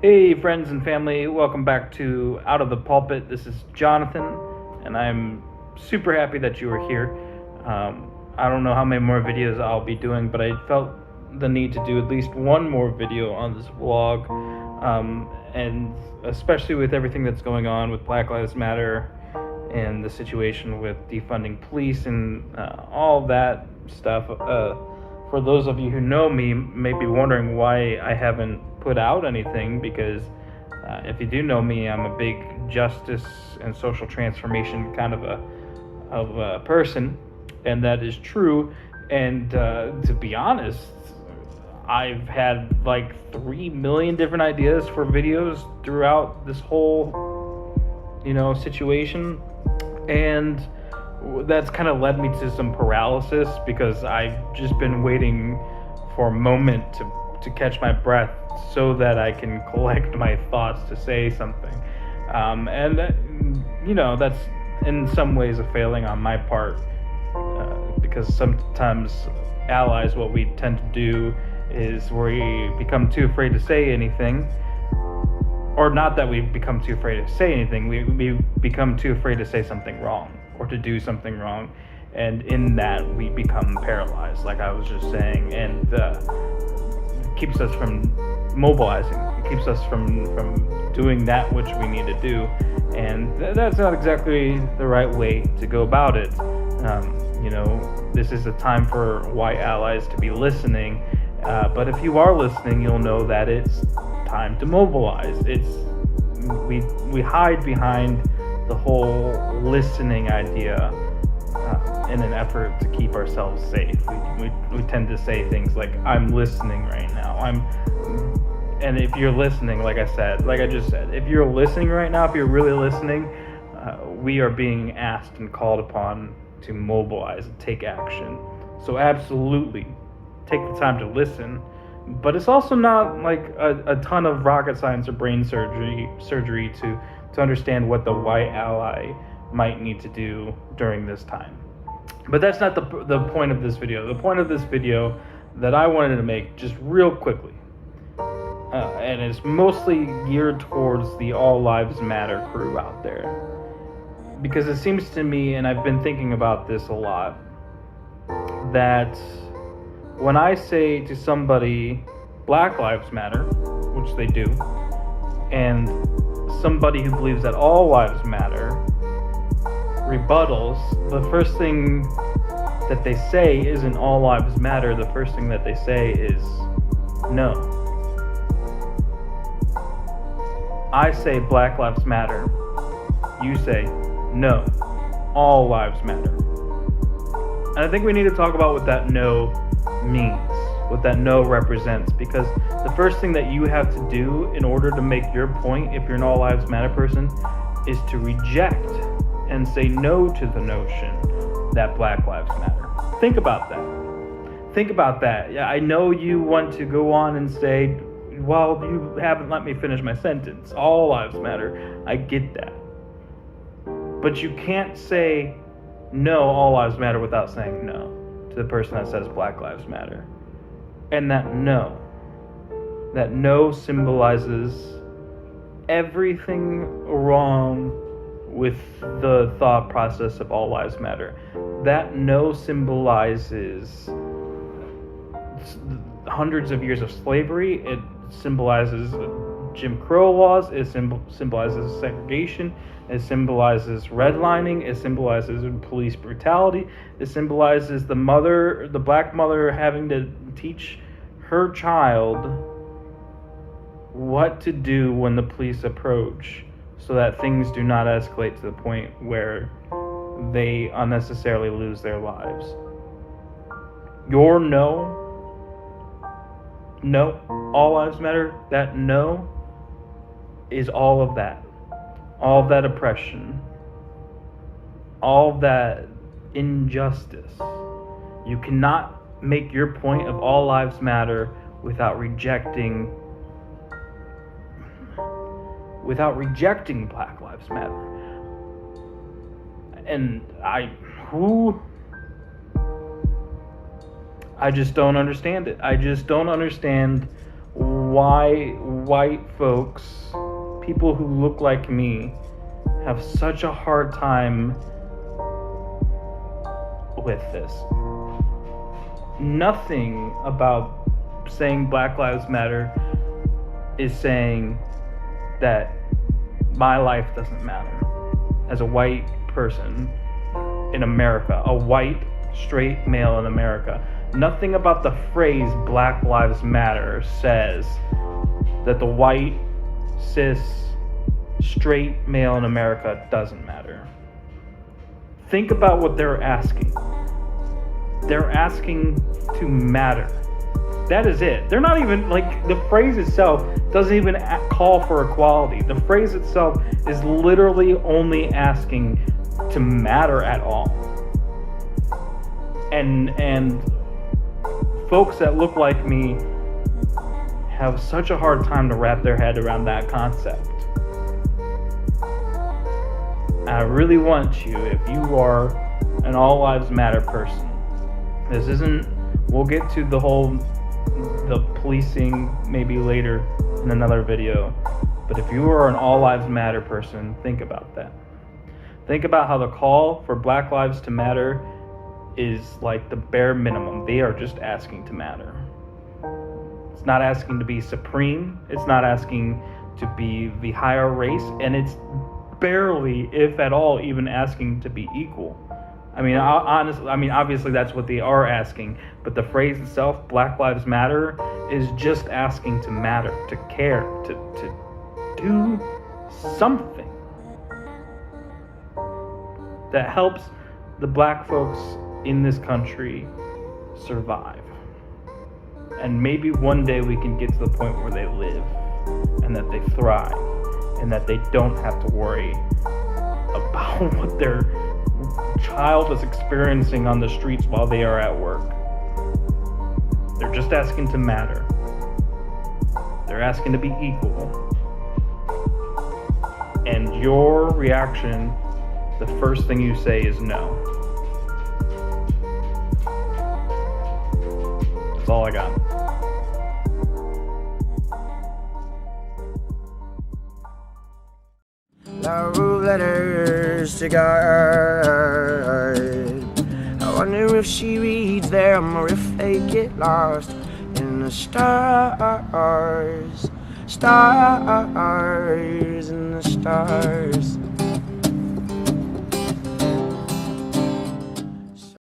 Hey, friends and family, welcome back to Out of the Pulpit. This is Jonathan, and I'm super happy that you are here. I don't know how many more videos I'll be doing, but I felt the need to do at least one more video on this vlog, and especially with everything that's going on with Black Lives Matter and the situation with defunding police and all that stuff. For those of you who know me, may be wondering why I haven't put out anything, because if you do know me, I'm a big justice and social transformation kind of a person, and that is true. And to be honest, I've had like 3 million different ideas for videos throughout this whole situation, and that's kind of led me to some paralysis, because I've just been waiting for a moment to catch my breath so that I can collect my thoughts to say something. And that's in some ways a failing on my part, because sometimes allies, what we tend to do is we become too afraid to say anything. Or not that we become too afraid to say anything, we become too afraid to say something wrong or to do something wrong, and in that we become paralyzed, like I was just saying, and it keeps us from mobilizing. It keeps us from doing that which we need to do, and that's not exactly the right way to go about it. This is a time for white allies to be listening, but if you are listening, you'll know that it's time to mobilize. We hide behind the whole listening idea in an effort to keep ourselves safe. We tend to say things like, "I'm listening right now." And if you're listening, like I just said, if you're listening right now, if you're really listening, we are being asked and called upon to mobilize and take action. So absolutely, take the time to listen. But it's also not like a ton of rocket science or brain surgery to understand what the white ally might need to do during this time. But that's not the point of this video. The point of this video that I wanted to make just real quickly, and it's mostly geared towards the All Lives Matter crew out there. Because it seems to me, and I've been thinking about this a lot, that when I say to somebody, Black Lives Matter, which they do, and somebody who believes that all lives matter rebuttals, the first thing that they say isn't all lives matter. The first thing that they say is no. I say Black Lives Matter. You say no, all lives matter. And I think we need to talk about what that no means, what that no represents, because the first thing that you have to do in order to make your point, if you're an all lives matter person, is to reject and say no to the notion that Black Lives Matter. Think about that. Yeah, I know you want to go on and say, well, you haven't let me finish my sentence. All lives matter. I get that. But you can't say no, all lives matter, without saying no to the person that says Black Lives Matter. And that no symbolizes everything wrong with the thought process of all lives matter. That no symbolizes hundreds of years of slavery. It symbolizes Jim Crow laws. It symbolizes segregation. It symbolizes redlining. It symbolizes police brutality. It symbolizes the black mother having to teach her child what to do when the police approach, so that things do not escalate to the point where they unnecessarily lose their lives. Your no, all lives matter, that no is all of that oppression, all of that injustice. You cannot make your point of all lives matter without rejecting Black Lives Matter. And I just don't understand it. I just don't understand why white folks, people who look like me, have such a hard time with this. Nothing about saying Black Lives Matter is saying that my life doesn't matter as a white person in America, a white straight male in America. Nothing about the phrase Black Lives Matter says that the white cis straight male in America doesn't matter. Think about what they're asking. They're asking to matter. That is it. They're not even, like, the phrase itself doesn't even call for equality. The phrase itself is literally only asking to matter at all. And folks that look like me have such a hard time to wrap their head around that concept. I really want you, if you are an All Lives Matter person, this isn't, we'll get to the policing maybe later in another video, but if you are an All Lives Matter person, think about that. Think about how the call for Black Lives to matter is like the bare minimum. They are just asking to matter. It's not asking to be supreme. It's not asking to be the higher race, and it's barely, if at all, even asking to be equal. I mean, obviously that's what they are asking, but the phrase itself, Black Lives Matter, is just asking to matter, to care, to do something that helps the black folks in this country survive. And maybe one day we can get to the point where they live and that they thrive and that they don't have to worry about what their child is experiencing on the streets while they are at work. They're just asking to matter. They're asking to be equal. And your reaction, the first thing you say is no. That's all I got. Love letters to God. I wonder if she reads them or if they get lost in the stars. Stars in the stars.